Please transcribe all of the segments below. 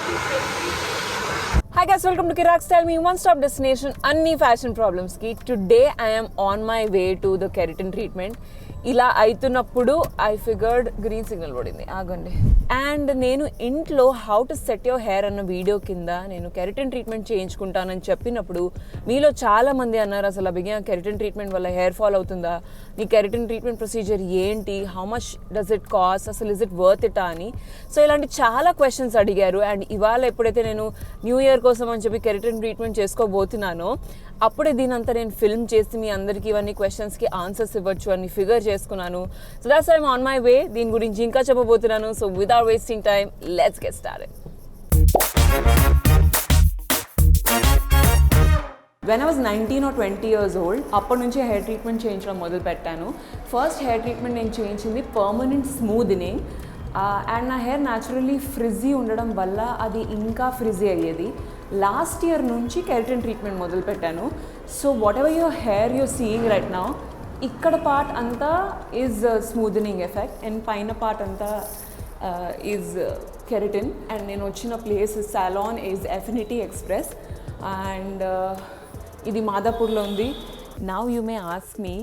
Hi guys, welcome to Kirak Style Me, one-stop destination, any fashion problems ki. Today I am on my way to the keratin treatment. ఇలా అవుతున్నప్పుడు I figured green signal పడింది, ఆగండి. And నేను ఇంట్లో how to set your hair అన్న video కింద నేను keratin treatment చేయించుకుంటానని చెప్పినప్పుడు మీలో చాలా మంది అన్నారు, అసలు అభిజ్ఞ కెరటిన్ ట్రీట్మెంట్ వల్ల హెయిర్ ఫాల్ అవుతుందా, నీ కెరటిన్ ట్రీట్మెంట్ ప్రొసీజర్ ఏంటి, how much does it cost, అసలు ఇస్ ఇట్ వర్త్ ఇటా అని. సో ఇలాంటి చాలా క్వశ్చన్స్ అడిగారు. అండ్ ఇవాళ ఎప్పుడైతే నేను న్యూ ఇయర్ కోసం అని చెప్పి కెరటిన్ ట్రీట్మెంట్ చేసుకోబోతున్నానో అప్పుడే దీనంతా నేను ఫిల్మ్ చేసి మీ అందరికీ ఇవన్నీ క్వశ్చన్స్కి ఆన్సర్స్ ఇవ్వచ్చు అని ఫిగర్ చేసుకున్నాను. So that's I'm on my way. దీని గురించి ఇంకా చెప్పబోతున్నాను. So without wasting time, let's get started. When I was 19 or 20 years old, అప్పటి నుంచి హెయిర్ ట్రీట్మెంట్ చేయించడం మొదలు పెట్టాను. ఫస్ట్ హెయిర్ ట్రీట్మెంట్ నేను చేయించింది పర్మనెంట్ స్మూదనింగ్. అండ్ నా హెయిర్ న్యాచురల్లీ ఫ్రిజీ ఉండడం వల్ల అది ఇంకా ఫ్రిజీ అయ్యేది. లాస్ట్ ఇయర్ నుంచి కెరటిన్ ట్రీట్మెంట్ మొదలు పెట్టాను. So whatever your hair you're seeing right now, ఇక్కడ పార్ట్ అంతా ఈజ్ స్మూదనింగ్ ఎఫెక్ట్ అండ్ పైన పార్ట్ అంతా ఈజ్ కెరటిన్. అండ్ నేను వచ్చిన place salon is Affinity Express and ఇది మాదాపూర్లో ఉంది. Now you may ask me,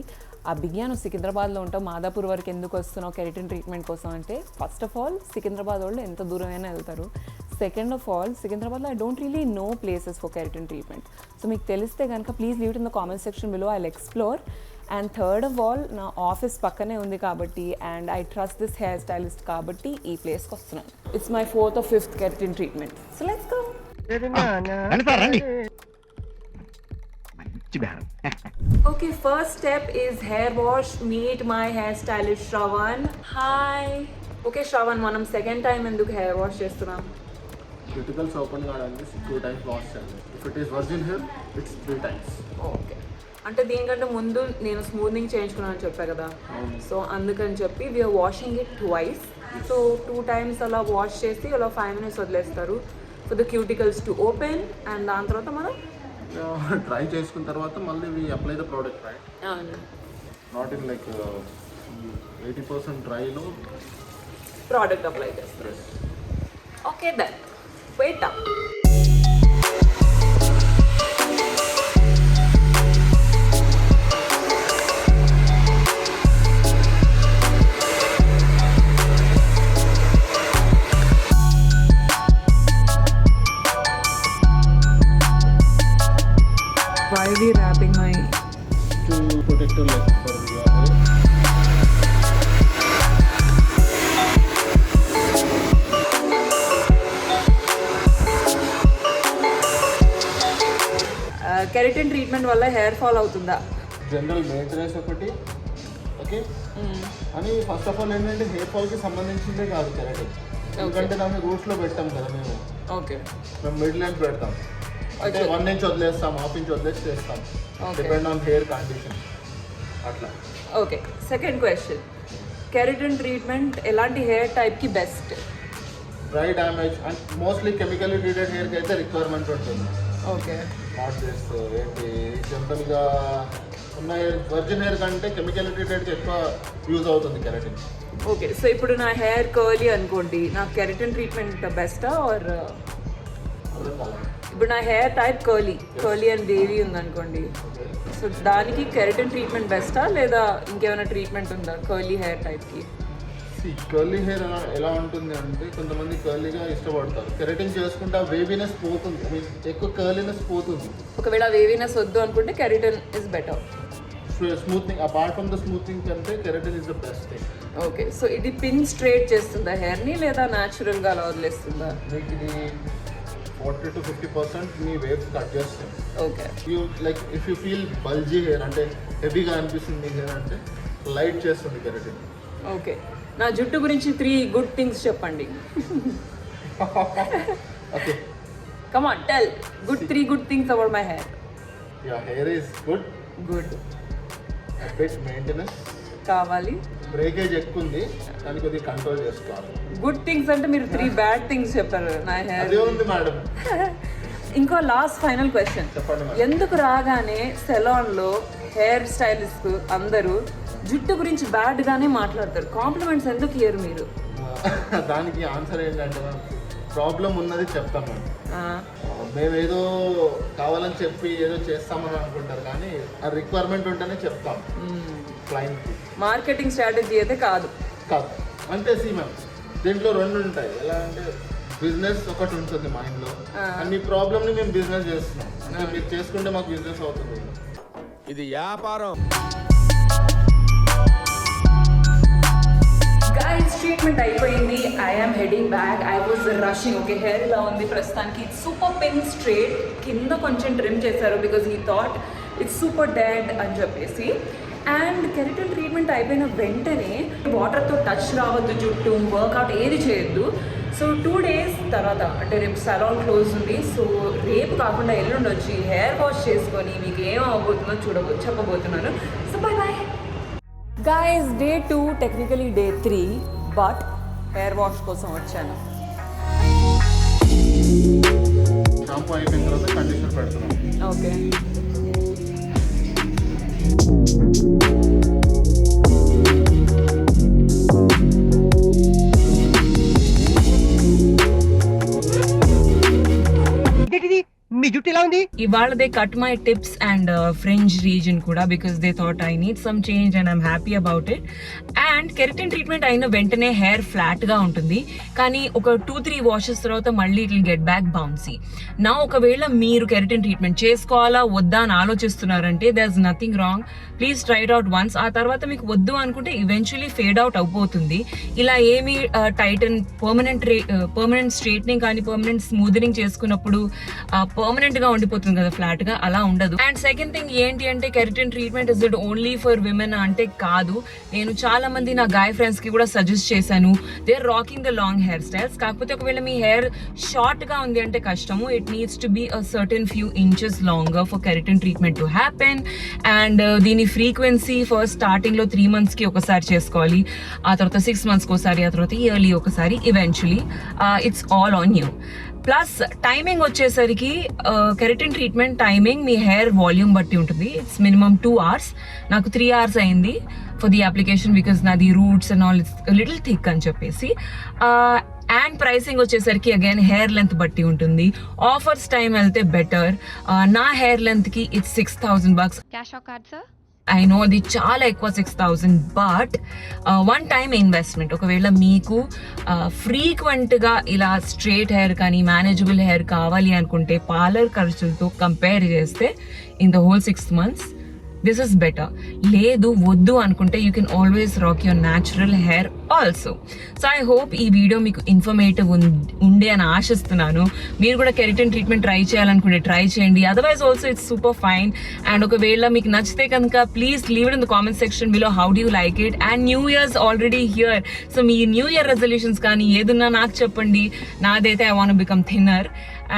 Abhigna నువ్వు సికింద్రాబాద్లో ఉంటావు, మాదాపూర్ వరకు ఎందుకు వస్తున్నావు కెరటిన్ ట్రీట్మెంట్ కోసం అంటే, ఫస్ట్ ఆఫ్ ఆల్ సికింద్రాబాద్ వాళ్ళు ఎంత దూరమైనా వెళ్తారు. సెకండ్ ఆఫ్ ఆల్ సికింద్రాబాద్లో I don't really know places for keratin treatment. So మీకు తెలిస్తే కనుక please leave it in the comment section below, I will explore. And third of all నా ఆఫీస్ పక్కనే ఉంది కాబట్టి and I trust this hair stylist కాబట్టి ఈ ప్లేస్కి వస్తున్నాను. It's my 4th or 5th keratin treatment. So let's go. Okay, first step is hair wash. Meet my hairstylist Shravan. Hi. Okay Shravan, మనం second time ఎందుకు hair wash చేస్తున్నాం? Cuticles open కావడానికి 2 times wash చేయాలి. If it is virgin hair it's 3 times. Okay, అంటే దీనికంటే ముందు నేను smoothening చేయించుకున్నాను చెప్పా కదా, సో అందుకని చెప్పి we're washing it twice. So 2 times అలా వాష్ చేసి అలా 5 minutes వదిలేస్తారు for the cuticles to open. And దాని తర్వాత మనం డ్రై చేసుకున్న తర్వాత మళ్ళీ we apply the product, right? Not in like 80% డ్రైలో ప్రోడక్ట్ అప్లై చేస్తారు. Okay then wait up. Why are we wrapping my to protect your leg for your hair. Keratin treatment వల్ల hair fall అవుతుందా? General maintenance ఒకటి okay అని. First of all ఏంటంటే hair ఫాల్కి సంబంధించిందే కాదు keratin, ఎందుకంటే దాన్ని రూట్స్లో పెట్టాం కదా మేము. ఓకే, మేము మిడ్ లెంత్ పెడతాం, అంటే 1 inch వదిలేస్తాం, 1/2 inch వదిలేసి చేస్తాం, డిపెండ్ ఆన్ హెయిర్ కండిషన్ అట్లా. Okay, second question, keratin treatment ఎలాంటి హెయిర్ టైప్కి best? Dry damage and mostly chemically treated హెయిర్కి అయితే రిక్వైర్మెంట్ ఉంటుంది. ఓకే, నాట్ దిస్ ఏంటి జనరల్గా ఉన్న హెయిర్ వర్జిన్ హెయిర్ కంటే కెమికల్లీ ట్రీటెడ్కి ఎక్కువ యూజ్ అవుతుంది కెరటిన్. ఓకే, సో ఇప్పుడు నా హెయిర్ కర్లీ అనుకోండి, నాకు కెరటిన్ ట్రీట్మెంట్ బెస్టా ఆర్? ఇప్పుడు నా hair type curly and wavy ఉందనుకోండి, సో దానికి కెరటిన్ ట్రీట్మెంట్ బెస్టా లేదా ఇంకేమైనా ట్రీట్మెంట్ ఉందా కర్లీ హెయిర్ టైప్కి? కర్లీ హెయిర్ ఎలా ఉంటుంది అంటే, కొంతమంది కర్లీగా ఇష్టపడతారు, కెరటిన్ చేసుకుంటే ఆ వేవీనెస్ పోతుంది, ఎక్కువ కర్లీనెస్ పోతుంది. ఒకవేళ వేవీనెస్ వద్దు అనుకుంటే keratin is better. Smoothening apart from the smoothening కంటే keratin is the best thing. Okay, so ఇది పిన్ స్ట్రైట్ చేస్తుందా హెయిర్ని లేదా న్యాచురల్గా అలా వదిలేస్తుందా? మీకు ఇది 40 to 50% మీ వేవ్స్ కట్ చేస్తుంది. Okay, you like if you feel bulgy hair అంటే హెవీగా అనిపిస్తుంది మీ హెయిర్ అంటే లైట్ చేస్తుంది కెరటిన్. ఓకే, నా జుట్టు గురించి 3 good things చెప్పండి. Okay, come on tell 3 good things about my hair. your hair is good, a bit maintenance కావాలి, బ్రేకేజ్ ఎక్కువ ఉంది, దాన్ని కొద్దిగా కంట్రోల్ చేసుకోవాలి. గుడ్ థింగ్స్ అంటే మీరు 3 bad things చెప్పారు నా హెయిర్. అదే ఉంది మేడం. ఇంకో లాస్ట్ ఫైనల్ క్వశ్చన్, చెప్పండి. ఎందుకు రాగానే సెలాన్లో హెయిర్ స్టైలిస్ట్ అందరూ జుట్టు గురించి బ్యాడ్గానే మాట్లాడతారు, కాంప్లిమెంట్స్ ఎందుకు ఇయ్యరు మీరు? దానికి ఆన్సర్ ఏంటంటే ప్రాబ్లం ఉన్నది చెప్తాం మేము. మేము ఏదో కావాలని చెప్పి ఏదో చేస్తామని అనుకుంటారు, కానీ ఆ రిక్వైర్మెంట్ ఉంటేనే చెప్తాం క్లయింట్కి. మార్కెటింగ్ స్ట్రాటజీ అయితే కాదు. అంతే మ్యామ్. దీంట్లో రెండు ఉంటాయి. ఎలా అంటే బిజినెస్ ఒకటి ఉంటుంది మైండ్లో, అండ్ మీ ప్రాబ్లమ్ని మేము బిజినెస్ చేస్తున్నాం. అంటే మీరు చేసుకుంటే మాకు బిజినెస్ అవుతుంది. ఇది వ్యాపారం. గైస్ ట్రీట్మెంట్ అయిపోయింది. I'm heading back. I was rushing. Okay, hair ఇలా ఉంది ప్రస్తుతానికి. సూపర్ పిన్ స్ట్రేట్, కింద కొంచెం ట్రిమ్ చేశారు because he thought it's super dead అని చెప్పేసి. అండ్ కెరటిన్ ట్రీట్మెంట్ అయిపోయిన వెంటనే వాటర్తో టచ్ రావద్దు, జుట్టు వర్కౌట్ ఏది చేయొద్దు. సో 2 days తర్వాత, అంటే రేపు సలాన్ క్లోజ్ ఉంది. సో రేపు కాకుండా ఎల్లుండి వచ్చి హెయిర్ వాష్ చేసుకొని మీకు ఏం అవ్వబోతుందో చెప్పబోతున్నాను. So bye bye guys. Day 2, technically Day 3, but hair wash కోసం వచ్చాను. షాంపూ అయిపోయిన తర్వాత కండిషనర్ పెడుతున్నాం. ఓకే, మీ జుట్టు ఎలా ఉంది? ఇవాళ they cut my tips and fringe region కూడా, because they thought I need some change and I'm happy about it. And keratin treatment అయిన వెంటనే హెయిర్ ఫ్లాట్ గా ఉంటుంది, కానీ ఒక 2-3 వాషెస్ తర్వాత మళ్ళీ it will get back bouncy. నా ఒకవేళ మీరు కెరటిన్ ట్రీట్మెంట్ చేసుకోవాలా వద్దా అని ఆలోచిస్తున్నారంటే there is nothing wrong. Please try it out once. ఆ తర్వాత మీకు వద్దు అనుకుంటే ఈవెన్చువలీ ఫేడ్ అవుట్ అయిపోతుంది. ఇలా ఏమి టైటన్ పర్మనెంట్ స్ట్రైట్నింగ్ కానీ పర్మనెంట్ స్మూదనింగ్ చేసుకున్నప్పుడు పర్మనెంట్ గా ఉండిపోతుంది కదా ఫ్లాట్ గా, అలా ఉండదు. అండ్ సెకండ్ థింగ్ ఏంటి అంటే keratin treatment is it only for women అంటే కాదు. నేను చాలా మంది నా గాయ్ ఫ్రెండ్స్ కి కూడా సజెస్ట్ చేశాను. They are rocking the long hair styles. కాకపోతే ఒకవేళ మీ హెయిర్ షార్ట్ గా ఉంది అంటే కష్టము. It needs to be a certain few inches longer for keratin treatment to happen. And దీని ఫ్రీక్వెన్సీ ఫస్ట్ స్టార్టింగ్ లో 3 months కి ఒకసారి చేసుకోవాలి, ఆ తర్వాత 6 months కి ఒకసారి, ఆ తర్వాత ఇయర్లీ ఒకసారి. Eventually it's all on you. Plus timing వచ్చేసరికి కెరటిన్ ట్రీట్మెంట్ టైమింగ్ మీ హెయిర్ వాల్యూమ్ బట్టి ఉంటుంది. It's minimum 2 hours. నాకు 3 hours అయింది ఫర్ ది అప్లికేషన్ బికాస్ నాది roots and all it's little thick అని చెప్పేసి. అండ్ ప్రైసింగ్ వచ్చేసరికి అగైన్ హెయిర్ లెంత్ బట్టి ఉంటుంది. ఆఫర్స్ టైం వెళ్తే బెటర్. నా హెయిర్ లెంత్ కి it's $6,000. Cash or card sir? I know అది చాలా ఎక్కువ 6,000, బట్ వన్ టైమ్ ఇన్వెస్ట్మెంట్. ఒకవేళ మీకు ఫ్రీక్వెంట్గా ఇలా స్ట్రేట్ హెయిర్ కానీ మేనేజబుల్ హెయిర్ కావాలి అనుకుంటే పార్లర్ ఖర్చులతో కంపేర్ చేస్తే in the whole 6 months this is better. లేదు వద్దు అనుకుంటే you can always rock your natural hair also. So I hope ఈ వీడియో మీకు ఇన్ఫర్మేటివ్ ఉండే అని ఆశిస్తున్నాను. మీరు కూడా కెరటిన్ ట్రీట్మెంట్ ట్రై చేయాలనుకుంటే ట్రై చేయండి. Otherwise also it's super fine. And ఒకవేళ మీకు నచ్చితే కనుక please leave it in the comment section below how do you like it. And new years already here. So me new year resolutions కానీ ఏదున్నా నాకు చెప్పండి. నాదైతే I want become thinner.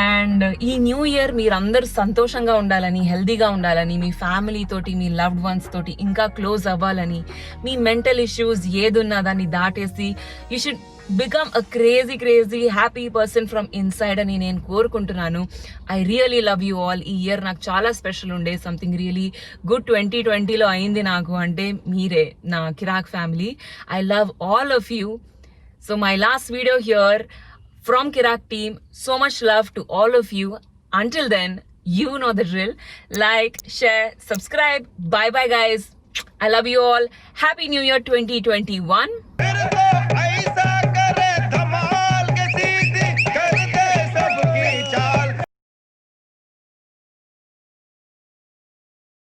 And ఈ న్యూ ఇయర్ మీరందరూ సంతోషంగా ఉండాలని, హెల్దీగా ఉండాలని, మీ ఫ్యామిలీ తోటి, మీ లవ్డ్ వన్స్ తోటి ఇంకా క్లోజ్ అవ్వాలని, మీ మెంటల్ ఇష్యూస్ ఏదున్నా దాన్ని దాటేసి you should become a crazy happy person from inside అని నేను కోరుకుంటున్నాను. I really love you all. ఈ ఇయర్ నాకు చాలా స్పెషల్ ఉండే. సంథింగ్ రియలీ గుడ్ 2020లో అయింది నాకు అంటే మీరే, నా కిరాక్ family. I love all of you. So my last video here from Kirak team. So much love to all of you. Until then, you know the drill. Like, share, subscribe. Bye bye guys. I love you all. Happy New Year 2021.